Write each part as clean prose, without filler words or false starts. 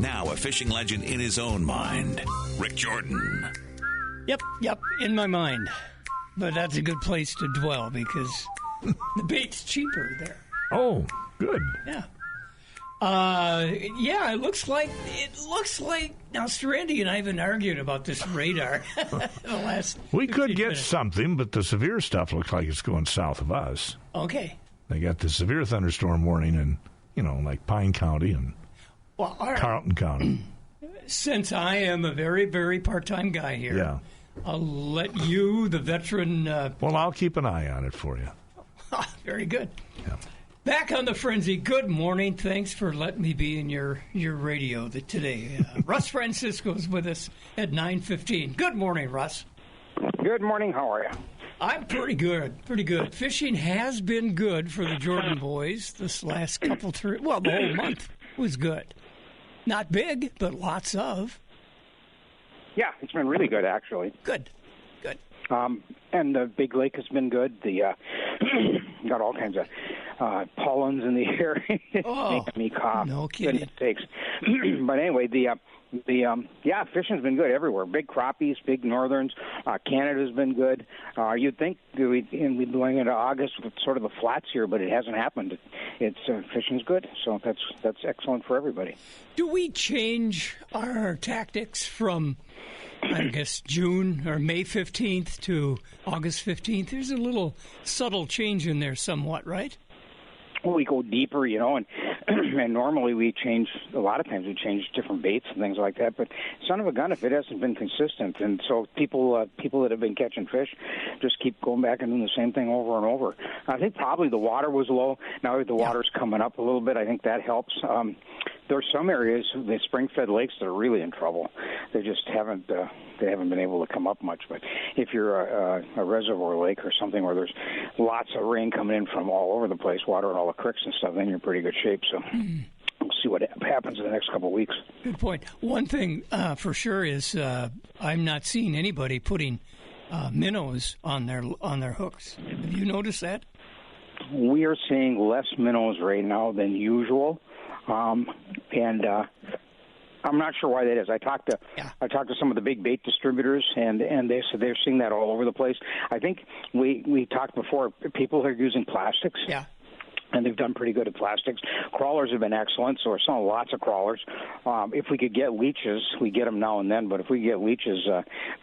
Now a fishing legend in his own mind, Rick Jordan. Yep, in my mind. But that's a good place to dwell because the bait's cheaper there. Oh, good. Yeah. It looks like now Strandy and I have been arguing about this radar the last We could 15 get minutes. something, but the severe stuff looks like it's going south of us. Okay. They got the severe thunderstorm warning in, like Pine County and Well, all right. Carlton County. Since I am a very, very part-time guy here, Yeah. I'll let you, the veteran. Well, I'll keep an eye on it for you. Very good. Yeah. Back on the frenzy. Good morning. Thanks for letting me be in your radio today. Russ Francisco's with us at 9:15. Good morning, Russ. Good morning. How are you? I'm pretty good. Fishing has been good for the Jordan boys this last the whole month was good. Not big, but lots of. Yeah, it's been really good, actually. Good. And the Big Lake has been good. The got all kinds of pollens in the air. Oh, making me cough. no kidding. Goodness sakes. But anyway, the fishing's been good everywhere. Big crappies, big northerns. Canada's been good. You'd think we'd be going into August with sort of the flats here, but it hasn't happened. It's fishing's good, so that's excellent for everybody. Do we change our tactics from, I guess, June or May 15th to August 15th? There's a little subtle change in there somewhat, right? Well, we go deeper, and and normally a lot of times we change different baits and things like that, but son of a gun if it hasn't been consistent. And so people that have been catching fish just keep going back and doing the same thing over and over. I think probably the water was low. Now that the water's coming up a little bit, I think that helps. There are some areas, the spring-fed lakes, that are really in trouble. They just haven't been able to come up much. But if you're a reservoir lake or something where there's lots of rain coming in from all over the place, water and all the creeks and stuff, then you're in pretty good shape. So we'll see what happens in the next couple of weeks. Good point. One thing for sure is I'm not seeing anybody putting minnows on their hooks. Have you noticed that? We are seeing less minnows right now than usual. And I'm not sure why that is. I talked to some of the big bait distributors, and they said they're seeing that all over the place. I think we talked before. People are using plastics. Yeah. And they've done pretty good at plastics. Crawlers have been excellent, so we're selling lots of crawlers. If we could get leeches, we get them now and then, but if we get leeches,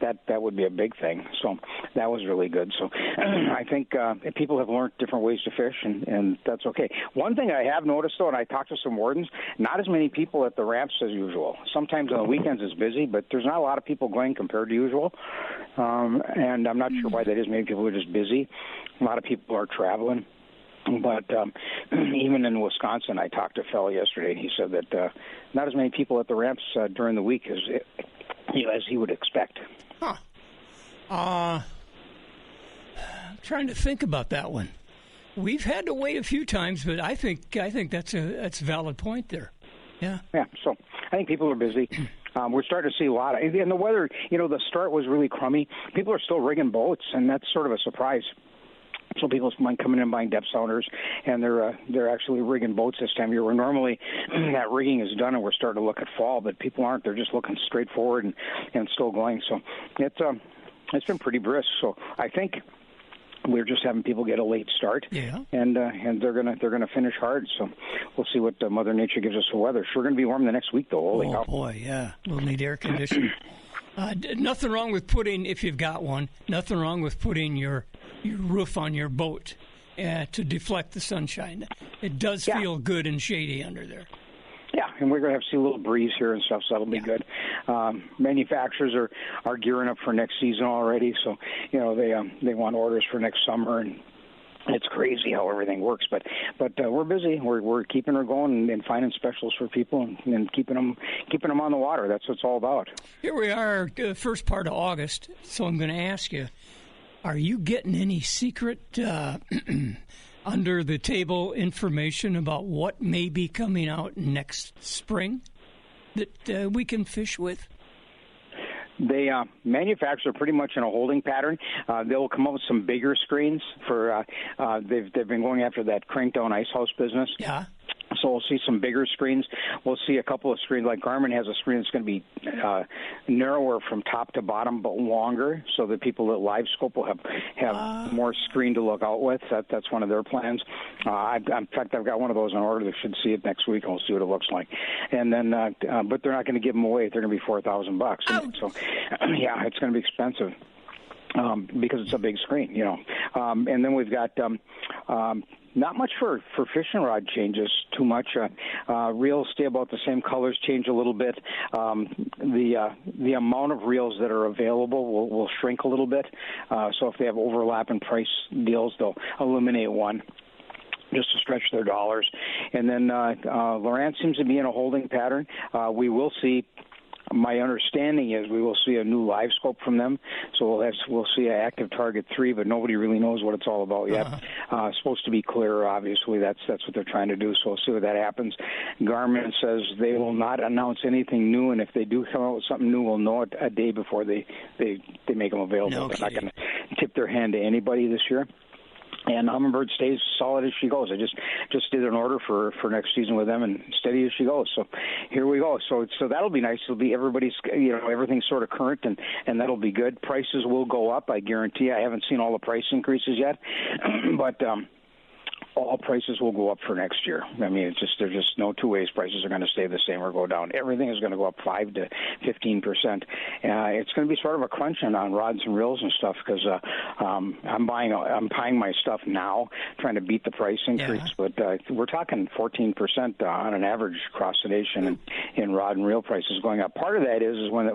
that would be a big thing. So that was really good. So I think people have learned different ways to fish, and that's okay. One thing I have noticed, though, and I talked to some wardens, not as many people at the ramps as usual. Sometimes on the weekends it's busy, but there's not a lot of people going compared to usual. And I'm not sure why that is. Maybe people are just busy. A lot of people are traveling. But even in Wisconsin, I talked to a fellow yesterday, and he said that not as many people at the ramps during the week as he would expect. Huh. I'm trying to think about that one. We've had to wait a few times, but I think that's a valid point there. Yeah. Yeah. So I think people are busy. We're starting to see a lot and the weather. The start was really crummy. People are still rigging boats, and that's sort of a surprise. Some people might come in and buying depth sounders, and they're actually rigging boats this time of year. Where normally that rigging is done, and we're starting to look at fall, but people aren't. They're just looking straight forward and still going. So it's been pretty brisk. So I think we're just having people get a late start, and they're gonna finish hard. So we'll see what Mother Nature gives us for weather. Sure, going to be warm the next week though. Holy cow. Boy, yeah, we'll need air conditioning. Nothing wrong with putting, if you've got one, nothing wrong with putting your roof on your boat to deflect the sunshine. It does feel good and shady under there. Yeah, and we're going to see a little breeze here and stuff, so that'll be good. Manufacturers are gearing up for next season already, so they want orders for next summer, and it's crazy how everything works. But we're busy. We're keeping her going and finding specials for people and keeping them on the water. That's what it's all about. Here we are, first part of August. So I'm going to ask you: are you getting any secret under the table information about what may be coming out next spring that we can fish with? They manufacturers are pretty much in a holding pattern. They'll come up with some bigger screens for. They've been going after that crank down ice house business. Yeah. So we'll see some bigger screens. We'll see a couple of screens. Like Garmin has a screen that's going to be narrower from top to bottom, but longer, so that people that live scope will have more screen to look out with. That's one of their plans. In fact, I've got one of those in order. They should see it next week, and we'll see what it looks like. And then, but they're not going to give them away. They're going to be $4,000. So, yeah, it's going to be expensive. Because it's a big screen, and then we've got not much for fishing rod changes too much. Reels stay about the same. Colors change a little bit. The amount of reels that are available will shrink a little bit. So if they have overlap in price deals, they'll eliminate one, just to stretch their dollars. And then Lowrance seems to be in a holding pattern. We will see. My understanding is we will see a new live scope from them, so we'll see an active target 3, but nobody really knows what it's all about yet. It's supposed to be clearer, obviously. That's what they're trying to do. So we'll see what that happens. Garmin says they will not announce anything new, and if they do come out with something new, we'll know it a day before they make them available. No They're kidding. not going to tip their hand to anybody this year. And Humminbird stays solid as she goes. I just did an order for next season with them, and steady as she goes. So here we go. So that'll be nice. It'll be everybody's, everything's sort of current, and that'll be good. Prices will go up, I guarantee. I haven't seen all the price increases yet, but all prices will go up for next year. I mean, there's just no two ways. Prices are going to stay the same or go down. Everything is going to go up 5 to 15%. It's going to be sort of a crunch on rods and reels and stuff because I'm buying my stuff now, trying to beat the price increase. Yeah. But we're talking 14% on an average across the nation in rod and reel prices going up. Part of that is when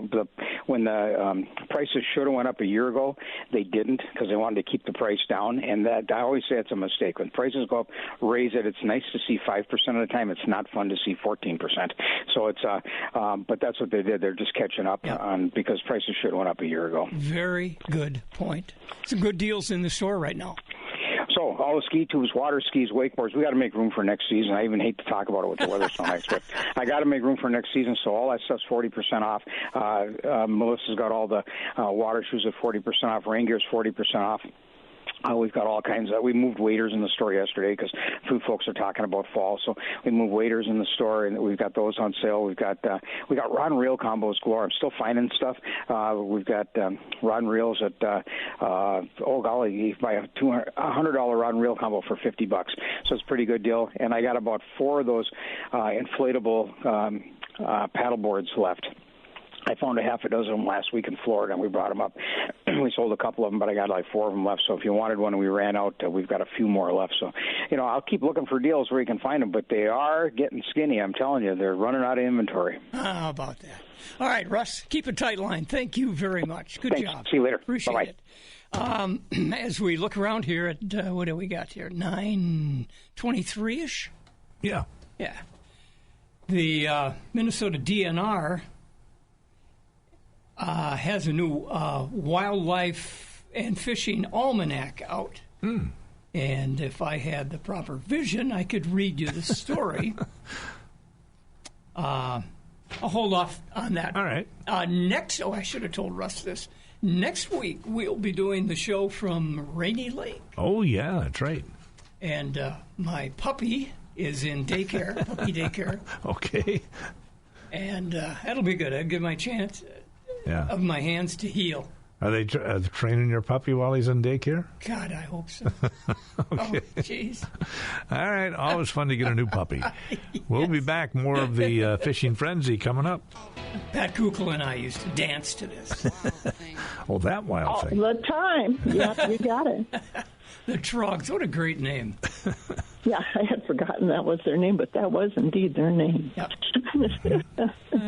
the prices should have went up a year ago, they didn't because they wanted to keep the price down. And that I always say it's a mistake. When prices go up, raise it. It's nice to see 5% of the time. It's not fun to see 14%. So it's but that's what they did. They're just catching up on because prices should have went up a year ago. Very good point. Some good deals in the store right now. So all the ski tubes, water skis, wakeboards, we got to make room for next season. I even hate to talk about it with the weather so nice, but I got to make room for next season. So all that stuff's 40% off. Melissa's got all the water shoes at 40% off. Rain gear's 40% off. We've got all kinds of. We moved waders in the store yesterday because food folks are talking about fall. So we moved waders in the store, and we've got those on sale. We've got rod and reel combos galore. I'm still finding stuff. We've got rod and reels at oh golly, you buy a $100 rod and reel combo for $50. So it's a pretty good deal. And I got about 4 of those inflatable paddle boards left. I found a half a dozen of them last week in Florida, and we brought them up. We sold a couple of them, but I got like 4 of them left. So if you wanted one and we ran out, we've got a few more left. So, I'll keep looking for deals where you can find them, but they are getting skinny. I'm telling you, they're running out of inventory. How about that? All right, Russ, keep a tight line. Thank you very much. Good Thanks. job. See you later. Appreciate it. As we look around here at, what do we got here, 9:23-ish? Yeah. Yeah. The Minnesota DNR has a new wildlife and fishing almanac out. And if I had the proper vision, I could read you the story. I'll hold off on that. All right. I should have told Russ this. Next week, we'll be doing the show from Rainy Lake. Oh, yeah, that's right. And my puppy is in daycare, puppy daycare. Okay. And that'll be good. I'll give my chance of my hands to heal. Are they training your puppy while he's in daycare? God, I hope so. Okay. Oh, jeez. All right. Always fun to get a new puppy. We'll be back. More of the Fishing Frenzy coming up. Pat Kukla and I used to dance to this. Oh, that wild thing. All the time. Yeah, you got it. The Trogs. What a great name. Yeah, I had forgotten that was their name, but that was indeed their name. Yep.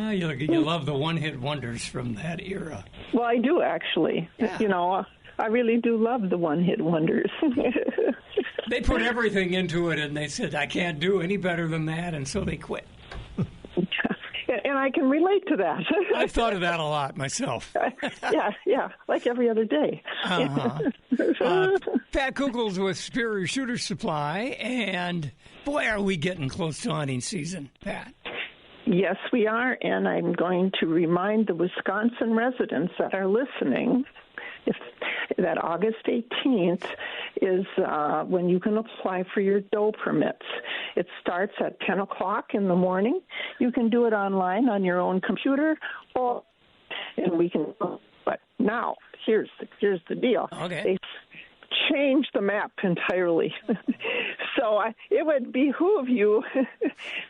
You love the one-hit wonders from that era. Well, I do, actually. Yeah. I really do love the one-hit wonders. They put everything into it, and they said, I can't do any better than that, and so they quit. And I can relate to that. I've thought of that a lot myself. Yeah, like every other day. Pat Kugel's with Superior Shooter Supply, and boy, are we getting close to hunting season, Pat. Yes, we are, and I'm going to remind the Wisconsin residents that are listening that August 18th is when you can apply for your doe permits. It starts at 10 o'clock in the morning. You can do it online on your own computer, and we can. But now, here's the deal. Okay. They changed the map entirely. So it would behoove you,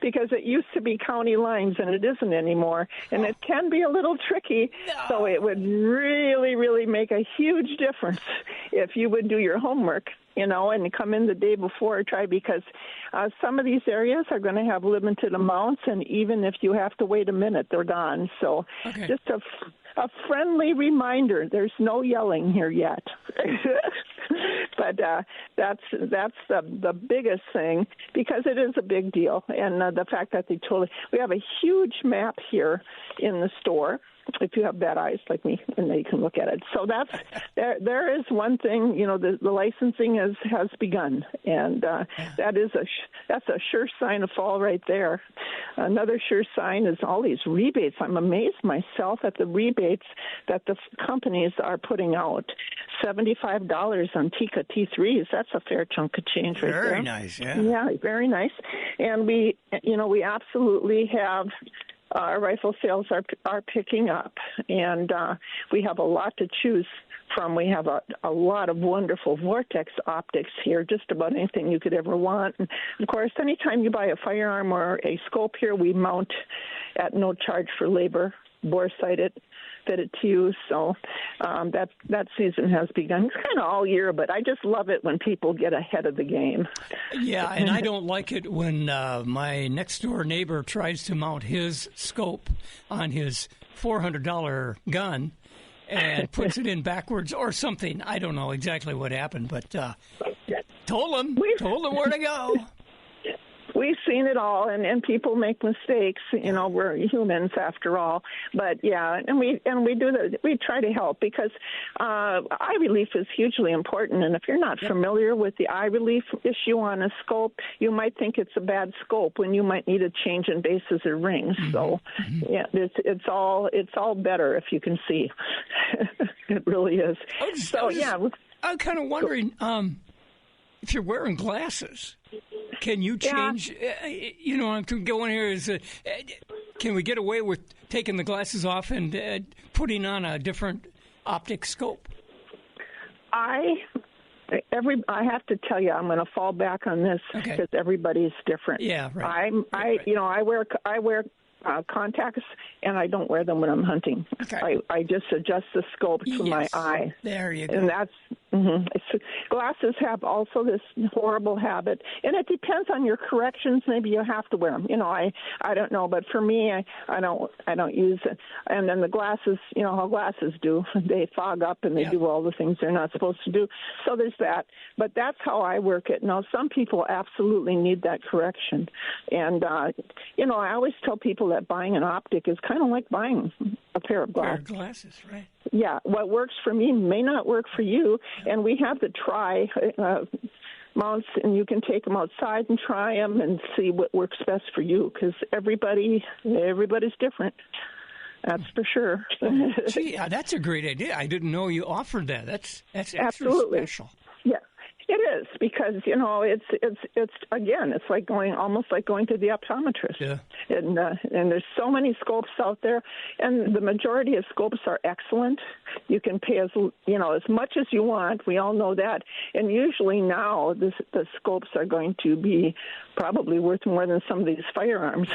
because it used to be county lines and it isn't anymore, and it can be a little tricky. No. So it would really, really make a huge difference if you would do your homework, and come in the day before, because some of these areas are going to have limited amounts, and even if you have to wait a minute, they're gone. So just a friendly reminder, there's no yelling here yet. But that's the biggest thing, because it is a big deal. And the fact that we have a huge map here in the store, if you have bad eyes like me, and then you can look at it. So there is one thing, the licensing has begun, and that's a sure sign of fall right there. Another sure sign is all these rebates. I'm amazed myself at the rebates that the companies are putting out. $75 on Tika T3s. That's a fair chunk of change right there. Very nice, yeah. Yeah, very nice. And we absolutely have. Our rifle sales are picking up, and we have a lot to choose from. We have a lot of wonderful Vortex optics here, just about anything you could ever want. And of course, anytime you buy a firearm or a scope here, we mount at no charge for labor, bore-sighted, fitted to you. So that season has begun. It's kind of all year, but I just love it when people get ahead of the game. Yeah, and I don't like it when my next-door neighbor tries to mount his scope on his $400 gun and puts it in backwards or something. I don't know exactly what happened, but told him where to go. We've seen it all, and people make mistakes. We're humans after all. But yeah, and we try to help, because eye relief is hugely important. And if you're not familiar with the eye relief issue on a scope, you might think it's a bad scope when you might need a change in bases or rings. Mm-hmm. So yeah, it's all better if you can see. It really is. I'm kind of wondering if you're wearing glasses. Can you change? Yeah. I'm going here is, can we get away with taking the glasses off and putting on a different optic scope? I have to tell you, I'm going to fall back on this because everybody's different. Yeah, right. I wear contacts, and I don't wear them when I'm hunting. Okay. I just adjust the scope to my eye. There you go. And that's glasses have also this horrible habit, and it depends on your corrections. Maybe you have to wear them. I don't know, but for me, I don't use it. And then the glasses, how glasses do, they fog up and they do all the things they're not supposed to do. So there's that. But that's how I work it. Now, some people absolutely need that correction, and I always tell people that buying an optic is kind of like buying a pair of glasses, right? Yeah, what works for me may not work for you, and we have the try mounts, and you can take them outside and try them and see what works best for you, because everybody's different. That's for sure. Gee, that's a great idea. I didn't know you offered that. That's extra absolutely special. Yeah. It is, because it's again, it's like almost like going to the optometrist. Yeah. And there's so many scopes out there, and the majority of scopes are excellent. You can pay as much as you want. We all know that, and usually now the scopes are going to be probably worth more than some of these firearms,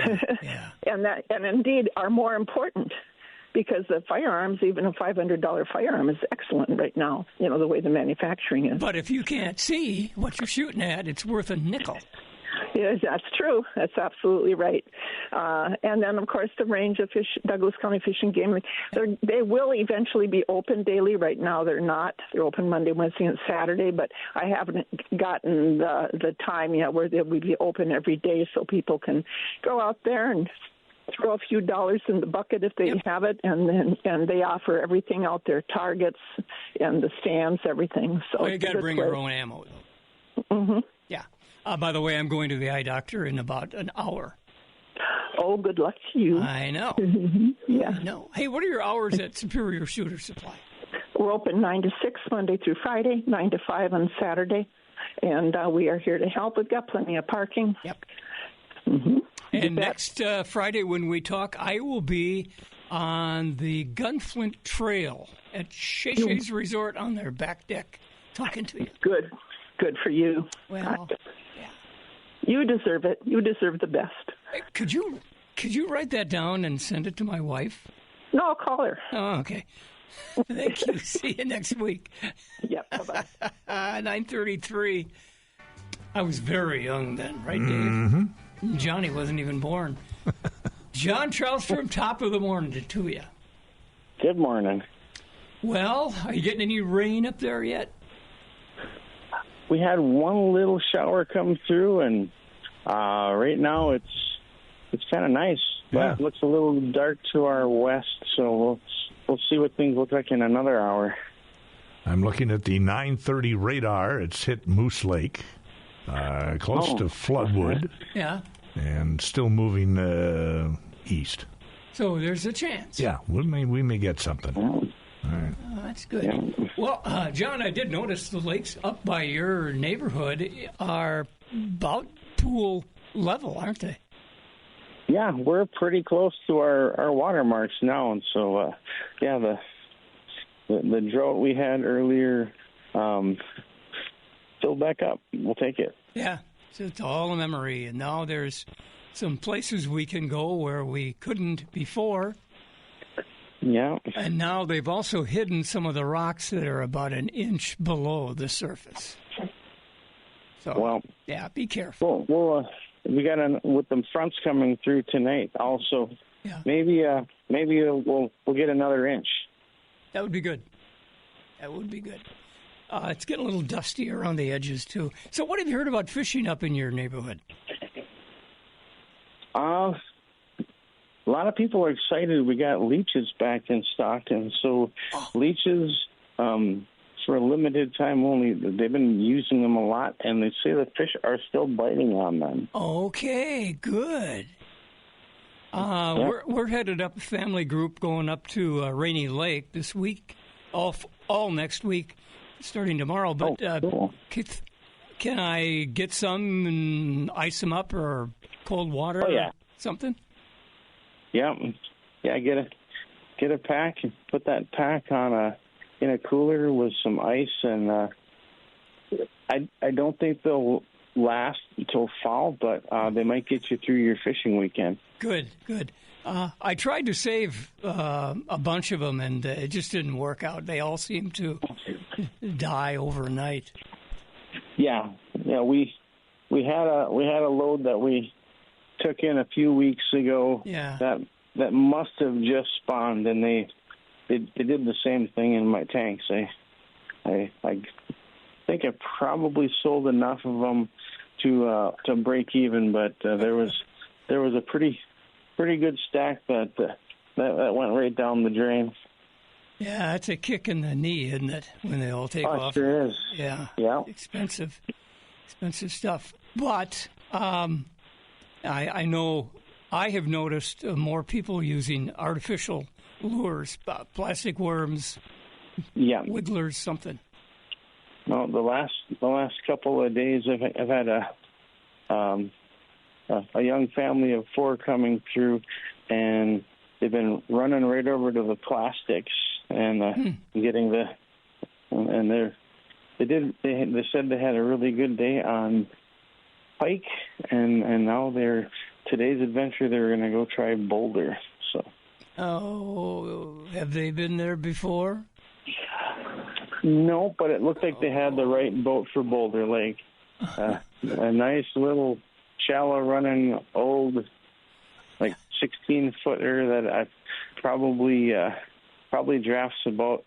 and indeed are more important. Because the firearms, even a $500 firearm, is excellent right now, the way the manufacturing is. But if you can't see what you're shooting at, it's worth a nickel. Yeah, that's true. That's absolutely right. And then, of course, the range of Douglas County Fish and Game, they will eventually be open daily. Right now, they're not. They're open Monday, Wednesday, and Saturday, but I haven't gotten the time yet where they will be open every day, so people can go out there and throw a few dollars in the bucket if they have it, and they offer everything out there, targets and the stands, everything. So you got to bring your own ammo. Mm-hmm. Yeah. By the way, I'm going to the eye doctor in about an hour. Oh, good luck to you. I know. Yeah. I know. Hey, what are your hours at Superior Shooter Supply? We're open 9 to 6 Monday through Friday, 9 to 5 on Saturday, and we are here to help. We've got plenty of parking. Yep. Mm-hmm. And next Friday when we talk, I will be on the Gunflint Trail at Shea Shea's Resort on their back deck talking to you. Good for you. Well, yeah. You deserve it. You deserve the best. Could you write that down and send it to my wife? No, I'll call her. Oh, okay. Thank you. See you next week. Yep. Bye-bye. 9:33. I was very young then, right, Dave? Mm-hmm. Johnny wasn't even born. John Troutstrom, top of the morning to you. Good morning. Well, are you getting any rain up there yet? We had one little shower come through, and right now it's kind of nice. Yeah. But it looks a little dark to our west, so we'll see what things look like in another hour. I'm looking at the 9:30 radar. It's hit Moose Lake, close to Floodwood, Yeah. and still moving east. So there's a chance. Yeah, we may get something. All right. Oh, that's good. Well, John, I did notice the lakes up by your neighborhood are about pool level, aren't they? Yeah, we're pretty close to our watermarks now, and so the drought we had earlier filled back up. We'll take it. Yeah, so it's all a memory, and now there's some places we can go where we couldn't before. Yeah. And now they've also hidden some of the rocks that are about an inch below the surface. So, Well, yeah, be careful. Well, we got with the fronts coming through tonight. Also, Yeah. maybe we'll get another inch. That would be good. That would be good. It's getting a little dusty around the edges, too. So what have you heard about fishing up in your neighborhood? A lot of people are excited. We got leeches back in Stockton. So leeches, for a limited time only, they've been using them a lot, and they say the fish are still biting on them. Okay, good. We're headed up a family group going up to Rainy Lake this week, all next week, starting tomorrow. But cool. Can I get some and ice them up or cold water? Oh, yeah. Or something? Yeah, get a pack and put that pack in a cooler with some ice, and I don't think they'll last until fall, but they might get you through your fishing weekend. Good. I tried to save a bunch of them, and it just didn't work out. They all seem to die overnight. Yeah. We had a load that we took in a few weeks ago. Yeah. That must have just spawned, and they did the same thing in my tanks. I think I probably sold enough of them to break even, but there was a pretty good stack that went right down the drain. Yeah, that's a kick in the knee, isn't it, when they all take off? It sure is. Yeah. Expensive stuff. But I know I have noticed more people using artificial lures, plastic worms, wigglers, something. No, the last couple of days, I've had a young family of 4 coming through, and they've been running right over to the plastics and getting they said they had a really good day on pike, and now today's adventure they're going to go try boulder. So. Oh, have they been there before? No, but it looked like they had the right boat for Boulder Lake. A nice little shallow running old, like 16-footer that I probably drafts about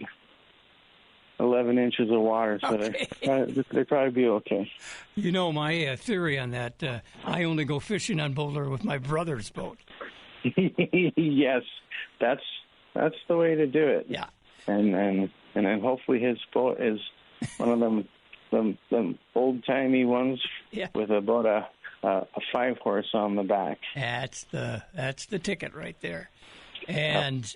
11 inches of water, so they probably be okay. You know my theory on that. I only go fishing on Boulder with my brother's boat. Yes, that's the way to do it. Yeah, and then hopefully his boat is one of them old timey ones with about a 5-horse on the back. That's the ticket right there. And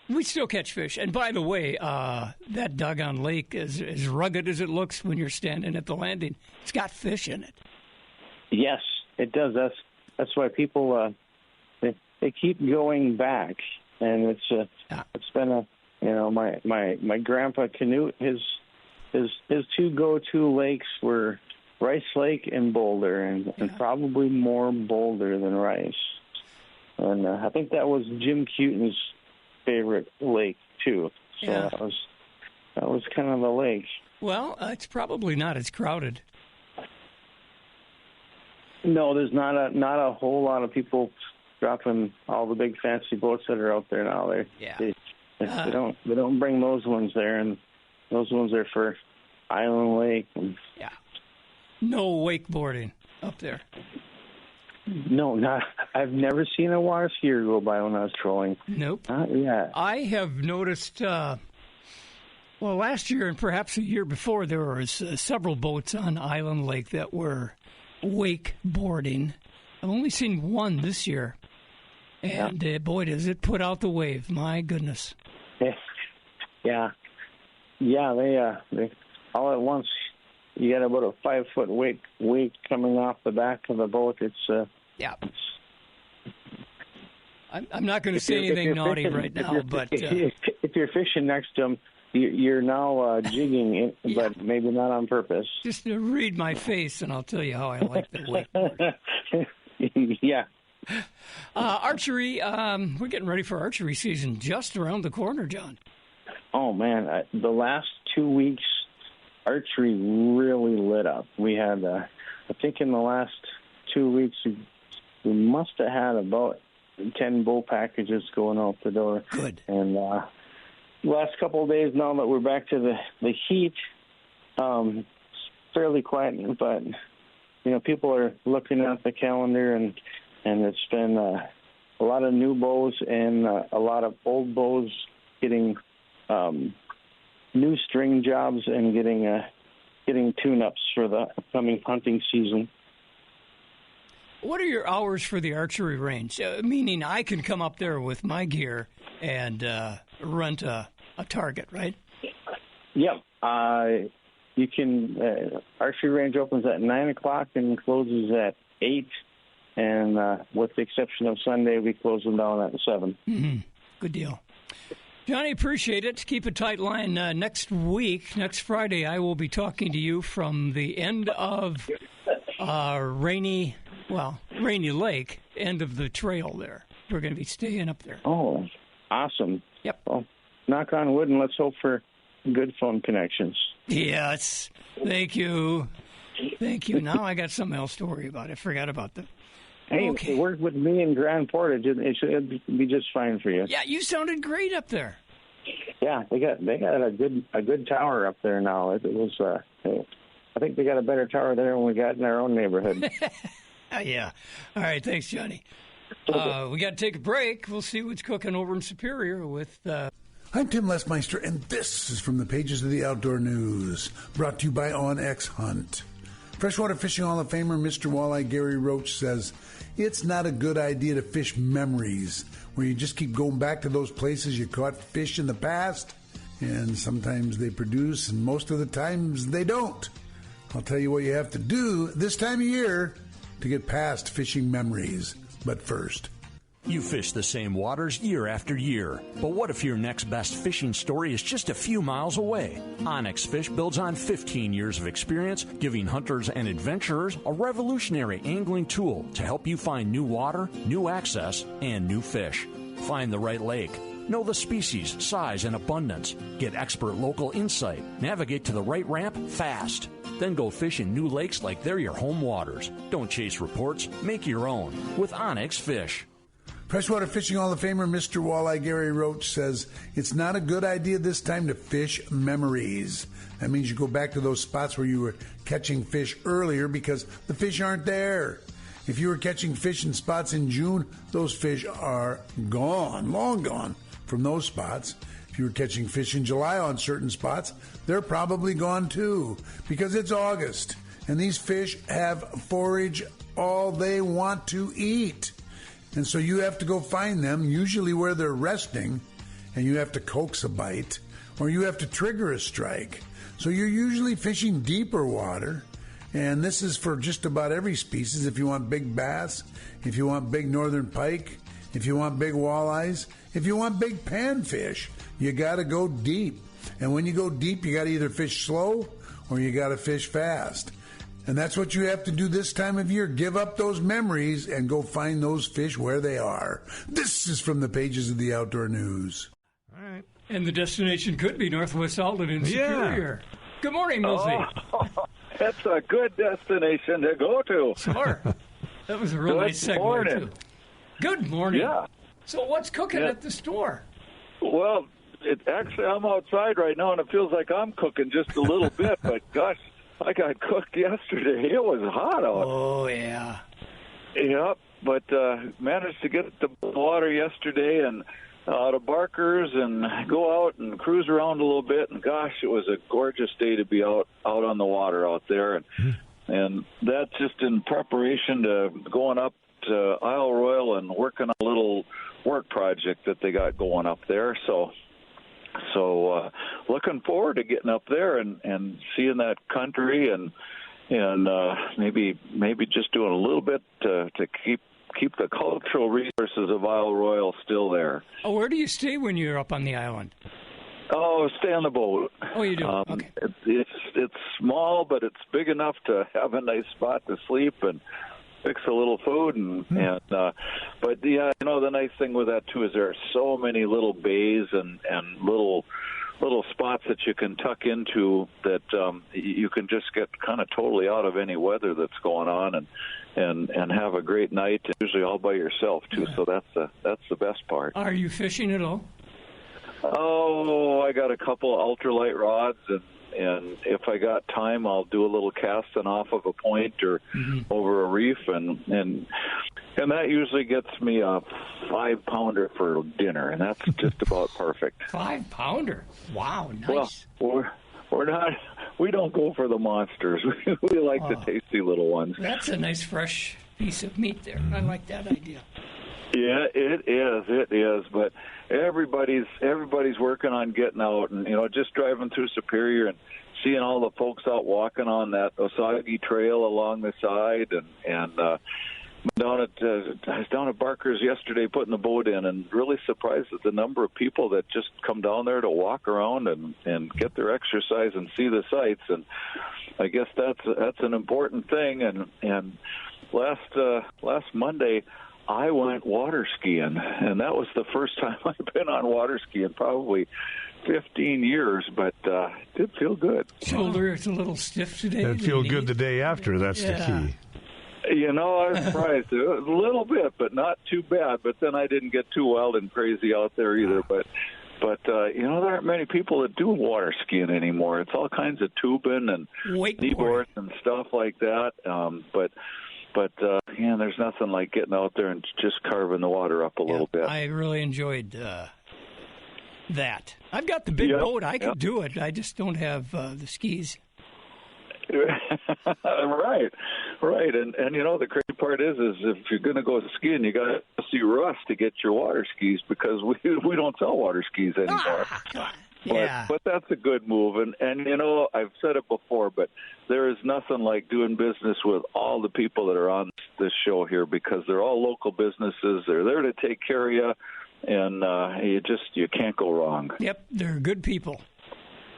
We still catch fish. And by the way, that doggone lake, as rugged as it looks when you're standing at the landing, it's got fish in it. Yes, it does. That's why people they keep going back, and it's been my grandpa Canute, his two go-to lakes were Rice Lake and Boulder, and probably more Boulder than Rice. And I think that was Jim Cuten's favorite lake too. So that was kind of the lake. Well, it's probably not as crowded. No, there's not a whole lot of people dropping all the big fancy boats that are out there now. They don't bring those ones there, and those ones are for Island Lake. No wakeboarding up there. No, I've never seen a water skier go by when I was trolling. Nope. Not yet. I have noticed, last year and perhaps a year before, there was several boats on Island Lake that were wakeboarding. I've only seen one this year. And boy, does it put out the wave. My goodness. Yeah. They all at once, you got about a 5-foot wake coming off the back of the boat. I'm not going to say anything naughty right now, but if you're fishing next to them, you're now jigging, but maybe not on purpose. Just read my face, and I'll tell you how I like the wakeboard. Yeah. Archery, we're getting ready for archery season just around the corner, John. Oh, man. The last 2 weeks, archery really lit up. We had, I think in the last 2 weeks, we must have had about 10 bull packages going out the door. Good. And last couple of days, now that we're back to the heat, fairly quiet, but, people are looking at the calendar, and it's been a lot of new bows and a lot of old bows getting new string jobs and getting tune-ups for the upcoming hunting season. What are your hours for the archery range? Meaning I can come up there with my gear and rent a target, right? Yep. You can. Archery range opens at 9 o'clock and closes at 8. And with the exception of Sunday, we close them down at 7. Mm-hmm. Good deal. Johnny, appreciate it. Keep a tight line. Next Friday, I will be talking to you from the end of Rainy Lake, end of the trail there. We're going to be staying up there. Oh, awesome. Yep. Well, knock on wood, and let's hope for good phone connections. Yes. Thank you. Now I got something else to worry about. I forgot about them. Hey, okay. Work with me in Grand Portage. It should be just fine for you. Yeah, you sounded great up there. Yeah, they got a good tower up there now. It was I think they got a better tower there than we got in our own neighborhood. Yeah. All right, thanks, Johnny. We got to take a break. We'll see what's cooking over in Superior with. I'm Tim Lesmeister, and this is from the pages of the Outdoor News, brought to you by OnX Hunt. Freshwater Fishing Hall of Famer Mr. Walleye Gary Roach says, it's not a good idea to fish memories, where you just keep going back to those places you caught fish in the past, and sometimes they produce, and most of the times they don't. I'll tell you what you have to do this time of year to get past fishing memories. But first, you fish the same waters year after year. But what if your next best fishing story is just a few miles away? Onyx Fish builds on 15 years of experience, giving hunters and adventurers a revolutionary angling tool to help you find new water, new access, and new fish. Find the right lake. Know the species, size, and abundance. Get expert local insight. Navigate to the right ramp fast. Then go fish in new lakes like they're your home waters. Don't chase reports. Make your own with Onyx Fish. Freshwater Fishing Hall of Famer Mr. Walleye Gary Roach says it's not a good idea this time to fish memories. That means you go back to those spots where you were catching fish earlier because the fish aren't there. If you were catching fish in spots in June, those fish are gone, long gone from those spots. If you were catching fish in July on certain spots, they're probably gone too because it's August and these fish have forage all they want to eat. And so you have to go find them, usually where they're resting, and you have to coax a bite, or you have to trigger a strike. So you're usually fishing deeper water, and this is for just about every species. If you want big bass, if you want big northern pike, if you want big walleyes, if you want big panfish, you got to go deep. And when you go deep, you got to either fish slow or you got to fish fast. And that's what you have to do this time of year. Give up those memories and go find those fish where they are. This is from the pages of the Outdoor News. All right. And the destination could be Northwest Outlet in Superior. Good morning, Millsy. Oh, it's a good destination to go to. Sure. That was a real nice segue, morning. too. Good morning. Yeah. So what's cooking at the store? Well, actually, I'm outside right now, and it feels like I'm cooking just a little bit. But, gosh, I got cooked yesterday. It was hot out. Oh, yeah. Yep, but managed to get the water yesterday and out of Barker's and go out and cruise around a little bit. And, gosh, it was a gorgeous day to be out on the water out there. And that's just in preparation to going up to Isle Royal and working on a little work project that they got going up there. So looking forward to getting up there and seeing that country and maybe just doing a little bit to keep the cultural resources of Isle Royal still there. Oh, where do you stay when you're up on the island? Oh, stay on the boat. Oh, you do? Okay. It's small, but it's big enough to have a nice spot to sleep and fix a little food but yeah, the nice thing with that too is there are so many little bays and little spots that you can tuck into that you can just get kind of totally out of any weather that's going on and have a great night, usually all by yourself too. So that's the best part. Are you fishing at all? Oh, I got a couple of ultralight rods, and if I got time, I'll do a little casting off of a point or over a reef, and that usually gets me a 5-pounder for dinner, and that's just about perfect. 5-pounder? Wow, nice. Well, we don't go for the monsters. We like the tasty little ones. That's a nice fresh piece of meat there. I like that idea. Yeah, it is. But everybody's working on getting out, and just driving through Superior and seeing all the folks out walking on that Osage Trail along the side, and I was down at Barker's yesterday putting the boat in, and really surprised at the number of people that just come down there to walk around and get their exercise and see the sights. And I guess that's an important thing. And last Monday, I went water skiing, and that was the first time I've been on water ski in probably 15 years, but it did feel good. Shoulder is a little stiff today. It'd feel good the day after. That's the key. I was surprised. A little bit, but not too bad. But then I didn't get too wild and crazy out there either. But there aren't many people that do water skiing anymore. It's all kinds of tubing and kneeboards and stuff like that. But there's nothing like getting out there and just carving the water up a little bit. I really enjoyed that. I've got the big boat. I could do it. I just don't have the skis. Right. And the crazy part is if you're going to go skiing, you got to see Russ to get your water skis because we don't sell water skis anymore. But that's a good move. And I've said it before, but there is nothing like doing business with all the people that are on this show here because they're all local businesses. They're there to take care of you, and you can't go wrong. Yep, they're good people.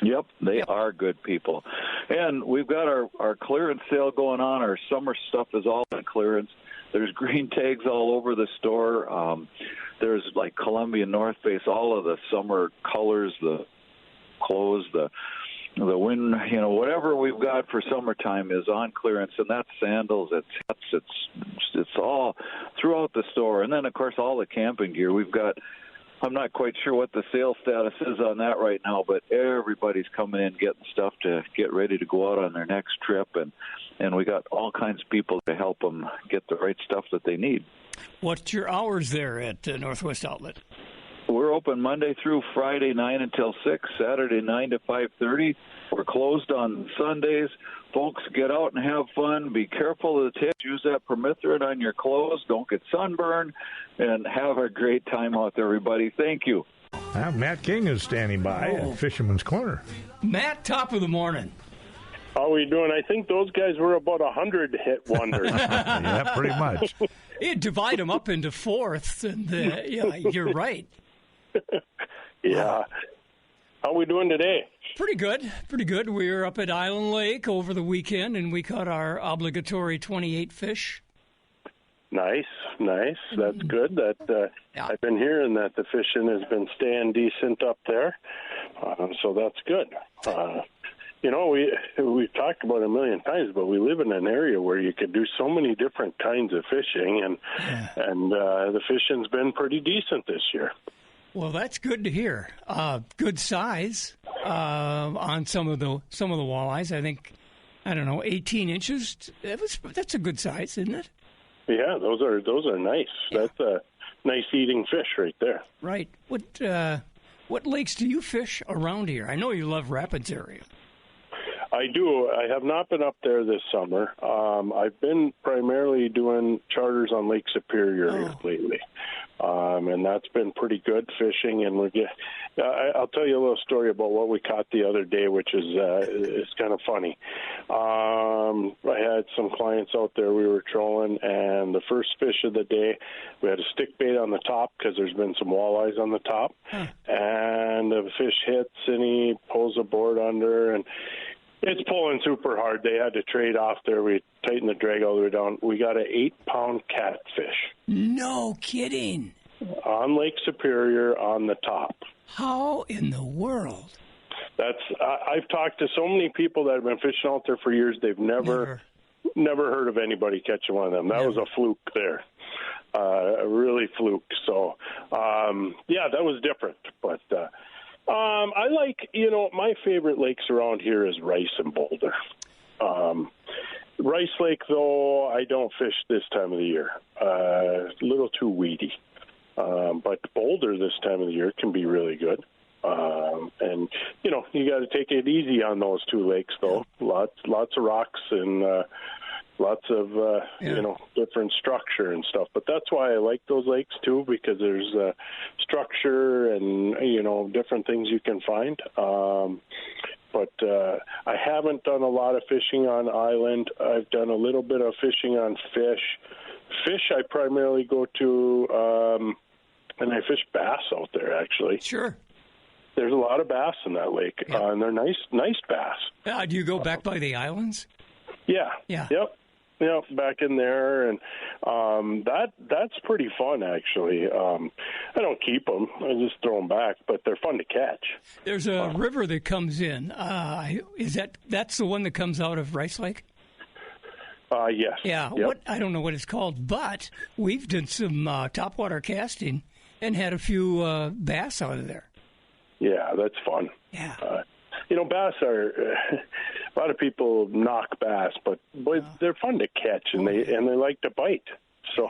Yep, they are good people. And we've got our clearance sale going on. Our summer stuff is all on clearance. There's green tags all over the store. There's like Columbia North Face, all of the summer colors, the clothes, the wind, whatever we've got for summertime is on clearance, and that's sandals, it's hats, it's all throughout the store. And then, of course, all the camping gear. We've got, I'm not quite sure what the sales status is on that right now, but everybody's coming in getting stuff to get ready to go out on their next trip, and we got all kinds of people to help them get the right stuff that they need. What's your hours there at Northwest Outlet? We're open Monday through Friday, 9 until 6, Saturday, 9 to 5:30. We're closed on Sundays. Folks, get out and have fun. Be careful of the tips. Use that permethrin on your clothes. Don't get sunburned. And have a great time out there, everybody. Thank you. Matt King is standing by at Fisherman's Corner. Matt, top of the morning. How are we doing? I think those guys were about 100 hit wonders. Yeah, pretty much. You divide them up into fourths, and yeah, you're right. Yeah. How are we doing today? Pretty good. Pretty good. We were up at Island Lake over the weekend, and we caught our obligatory 28 fish. Nice. That's good. I've been hearing that the fishing has been staying decent up there, so that's good. We've talked about it a million times, but we live in an area where you could do so many different kinds of fishing, and the fishing's been pretty decent this year. Well, that's good to hear. Good size on some of the walleyes. I think, 18 inches. That's a good size, isn't it? Yeah, those are nice. Yeah. That's a nice eating fish right there. Right. What lakes do you fish around here? I know you love Rapids area. I do. I have not been up there this summer. I've been primarily doing charters on Lake Superior lately, and that's been pretty good fishing. And I'll tell you a little story about what we caught the other day, which is kind of funny. I had some clients out there we were trolling, and the first fish of the day, we had a stick bait on the top because there's been some walleyes on the top, and the fish hits, and he pulls a board under, and it's pulling super hard. They had to trade off there. We tightened the drag all the way down. We got an 8-pound catfish. No kidding. On Lake Superior on the top. How in the world? I've talked to so many people that have been fishing out there for years. They've never heard of anybody catching one of them. That was a fluke there. A really fluke. So, that was different. But I like, my favorite lakes around here is Rice and Boulder. Rice Lake, though, I don't fish this time of the year. A little too weedy. But Boulder this time of the year can be really good. And, you got to take it easy on those two lakes, though. Lots of rocks and lots of, different structure and stuff. But that's why I like those lakes, too, because there's structure and, different things you can find. But I haven't done a lot of fishing on island. I've done a little bit of fishing on fish. Fish I primarily go to, and I fish bass out there, actually. Sure. There's a lot of bass in that lake, and they're nice bass. Do you go back by the islands? Yeah. Yep, back in there, and that's pretty fun, actually. I don't keep them; I just throw them back, but they're fun to catch. There's a river that comes in. That's the one that comes out of Rice Lake? Yes. Yeah. Yep. I don't know what it's called, but we've done some topwater casting and had a few bass out of there. Yeah, that's fun. Yeah. Bass are a lot of people knock bass, but boy, they're fun to catch, and they like to bite. So,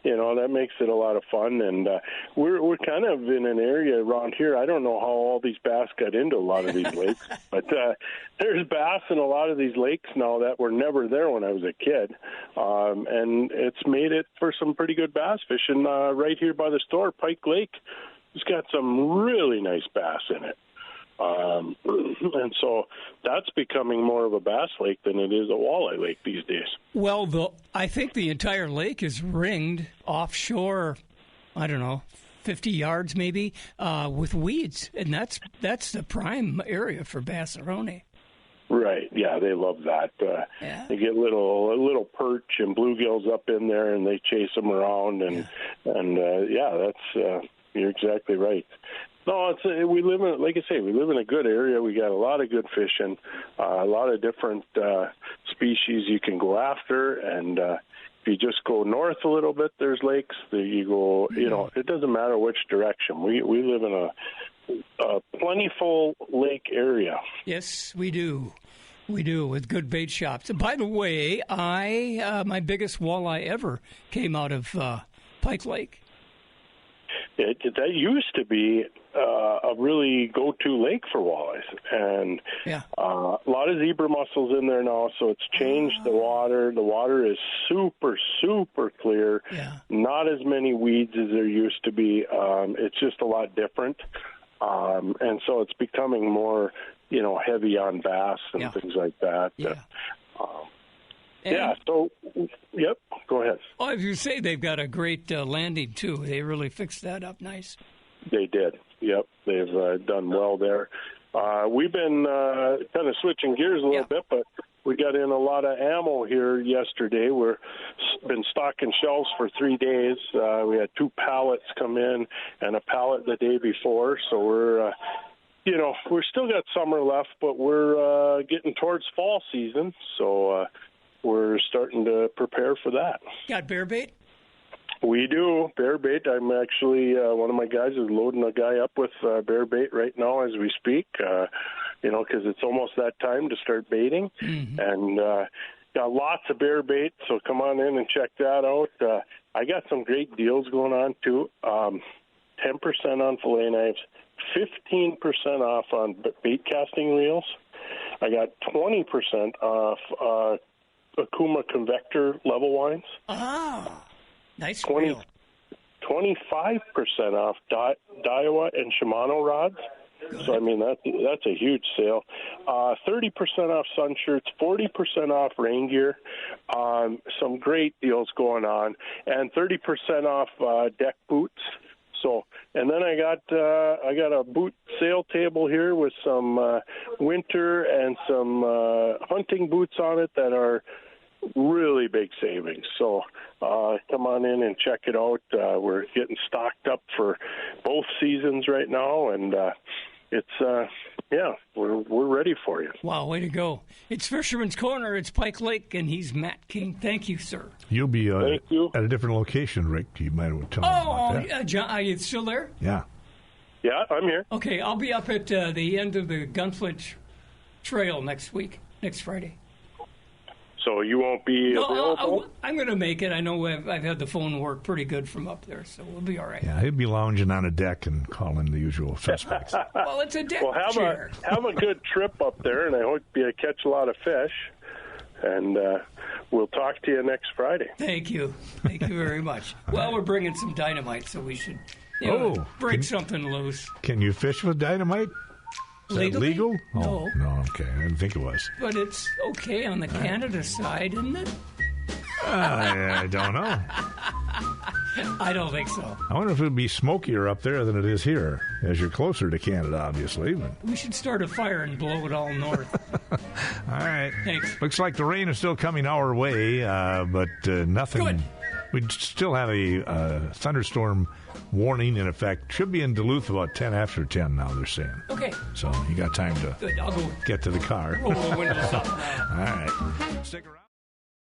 that makes it a lot of fun. And we're kind of in an area around here. I don't know how all these bass got into a lot of these lakes, but there's bass in a lot of these lakes now that were never there when I was a kid. And it's made it for some pretty good bass fishing right here by the store, Pike Lake. It's got some really nice bass in it. And so that's becoming more of a bass lake than it is a walleye lake these days. Well, I think the entire lake is ringed offshore, 50 yards maybe, with weeds. And that's the prime area for bassaroni. Right. Yeah, they love that. They get little perch and bluegills up in there, and they chase them around. And that's you're exactly right. No, we live in a good area. We got a lot of good fishing, a lot of different species you can go after, and if you just go north a little bit, there's lakes. You go, it doesn't matter which direction. We live in a plentiful lake area. Yes, we do. We do, with good bait shops. And by the way, my biggest walleye ever came out of Pike Lake. That used to be a really go-to lake for walleyes, and a lot of zebra mussels in there now, so it's changed the water. The water is super, super clear. Not as many weeds as there used to be. It's just a lot different. And so it's becoming more, heavy on bass and things like that. Yeah. So, yep, go ahead. Oh, as you say, they've got a great landing, too. They really fixed that up nice. They did. Yep, they've done well there. We've been kind of switching gears a little bit, but we got in a lot of ammo here yesterday. We've been stocking shelves for 3 days. We had 2 pallets come in and a pallet the day before, so we're still got summer left, but we're getting towards fall season, so we're starting to prepare for that. Got bear bait? We do, bear bait. I'm actually, one of my guys is loading a guy up with bear bait right now as we speak, because it's almost that time to start baiting. Mm-hmm. And got lots of bear bait, so come on in and check that out. I got some great deals going on, too. 10% on fillet knives, 15% off on bait casting reels. I got 20% off Akuma Convector level wines. Ah, nice. 25% off Daiwa and Shimano rods. Good. So, I mean, that's a huge sale. 30% off sun shirts, 40% off rain gear. Some great deals going on. And 30% off deck boots. So, and then I got a boot sale table here with some winter and some hunting boots on it that are really big savings. So come on in and check it out. We're getting stocked up for both seasons right now, and we're ready for you. Wow, way to go. It's Fisherman's Corner. It's Pike Lake, and he's Matt King. Thank you, sir. You'll be Thank you. At a different location, Rick. You might want to tell them about that. John, are you still there? Yeah. Yeah, I'm here. Okay, I'll be up at the end of the Gunflint Trail next Friday. So you won't be available? I'm going to make it. I know I've had the phone work pretty good from up there, so we'll be all right. Yeah, he'd be lounging on a deck and calling the usual suspects. Well, it's a deck chair. Have a good trip up there, and I hope you catch a lot of fish. And we'll talk to you next Friday. Thank you. Thank you very much. Well, we're bringing some dynamite, so we should break something loose. Can you fish with dynamite? Is that legal? No. No, okay. I didn't think it was. But it's okay on the Canada side, isn't it? I don't know. I don't think so. I wonder if it would be smokier up there than it is here, as you're closer to Canada, obviously. But... we should start a fire and blow it all north. All right. Thanks. Looks like the rain is still coming our way, but nothing. Good. We still have a thunderstorm warning in effect. Should be in Duluth about 10 after 10 now, they're saying. Okay. So you got time to Good. I'll go get to the car. roll the windows up. All right. Stick around.